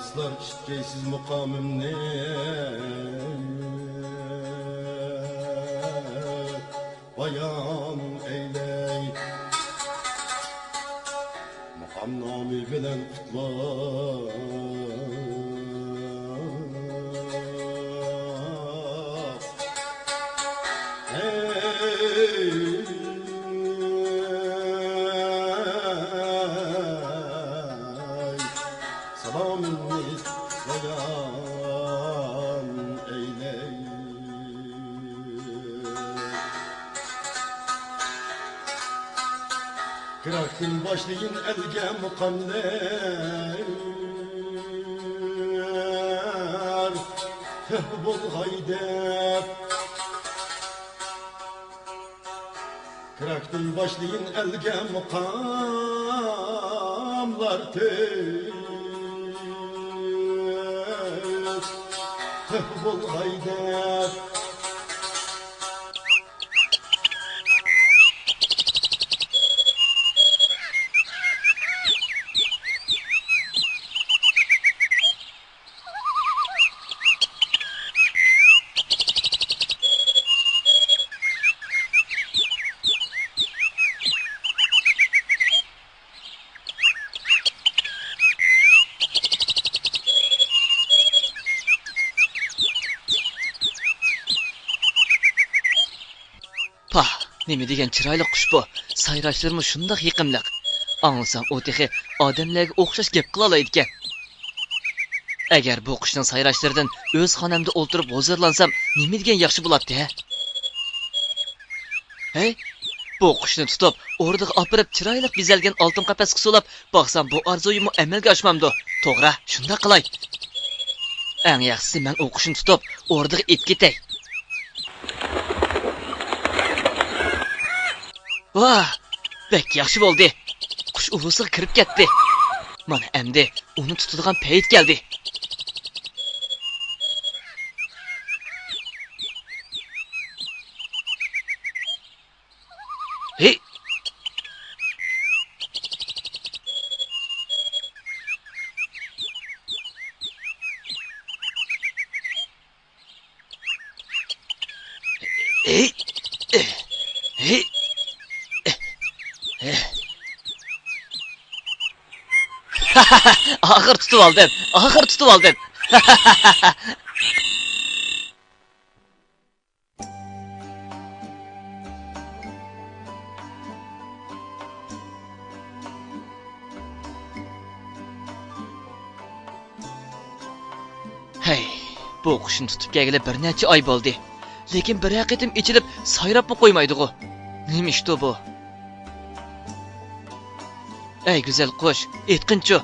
Dostlar işitkeysiz mukamimni bayan eyley Mukam nami bilen kutlar Salamınız bayan eyley Kıraktın başlayın elge mukamler Fehbol haydep Kıraktın başlayın elge mukamlar Fehbol haydep Pah, nima degan chiroyli qush bu. Sayrashlarmi shundoq yiqimliq. Anglasam, u texi odamlarga o'xshash gap qila oladi ekan. Agar bu qushning sayrashlaridan o'z xonamda o'ltirib huzurlansam, nima degan yaxshi bo'ladi-a? Hey, bu qushni tutib, o'rniga opirib chiroyli bezalgan oltin qafasga solib, baxsam bu orzuim amalga oshmamdi. To'g'ri, shunda qilay. Eng yaxshisi men u qushni tutib, o'rniga et ketay. Vah, bek yaxshi bo'ldi. Qush ulusiga kirib ketdi. Mana endi uni tutadigan payt keldi. Hey. Hey. Hey. Ahır tutup aldım. Ahır tutup aldım. Hey, bu qushni tutib kelgili bir necha oy bo'ldi. Lekin bir haqiqatim ichilib sayrabmi qo'ymaydi-ku. Nima ishdi bu? Ey güzel qush, aytqinchi,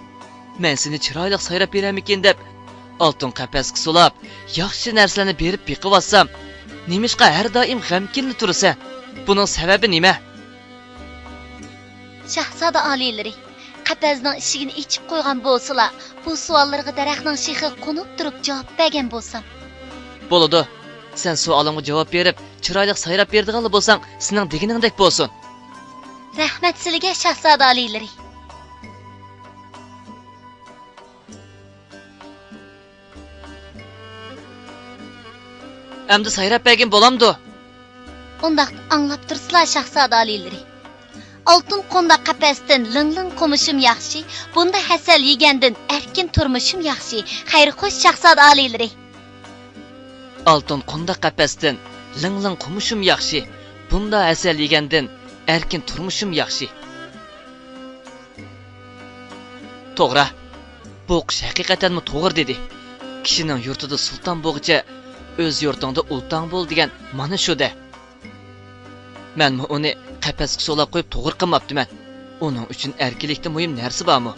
men seni chiroyli sayrab beramikin deb oltin qafasga solab, yaxshi narsalarni berib beqib olsam, nimishqa har doim g'amkinli tursan? Buning sababi nima? Shahzoda oliylari, qafasning eshigini ichib qo'ygan bo'lsalar, bu savollarga daraxtning shixi qo'nib turib javob bergan bo'lsam. Bo'ladi. Sen savolimga javob berib, chiroyli sayrab berdigan bo'lsang, sening deganingdek bo'lsin. Rahmat sizlarga, shahzoda oliylari. Endi sayrab bergin bo'lamdi. Undaq anglab tursizlar, shahzoda oliylari. Oltin qo'nda qafasdan ling-ling qo'mishim yaxshi, bunda hasal yegandan erkin turmushim yaxshi. Xayr xo'sh, shahzoda oliylari. Oltin qo'nda qafasdan ling-ling qo'mishim yaxshi, bunda hasal yegandan erkin turmushim yaxshi. To'g'ri. Bu qish haqiqatanmi to'g'ri dedi. Kishining yurtida sulton bo'lguncha o'z yurtingda ulton bo'l degan mana shu-da. Men uni qafasga solab qo'yib to'g'ri qilmabdiman. Uning uchun erkinlikda muhim narsa bormi?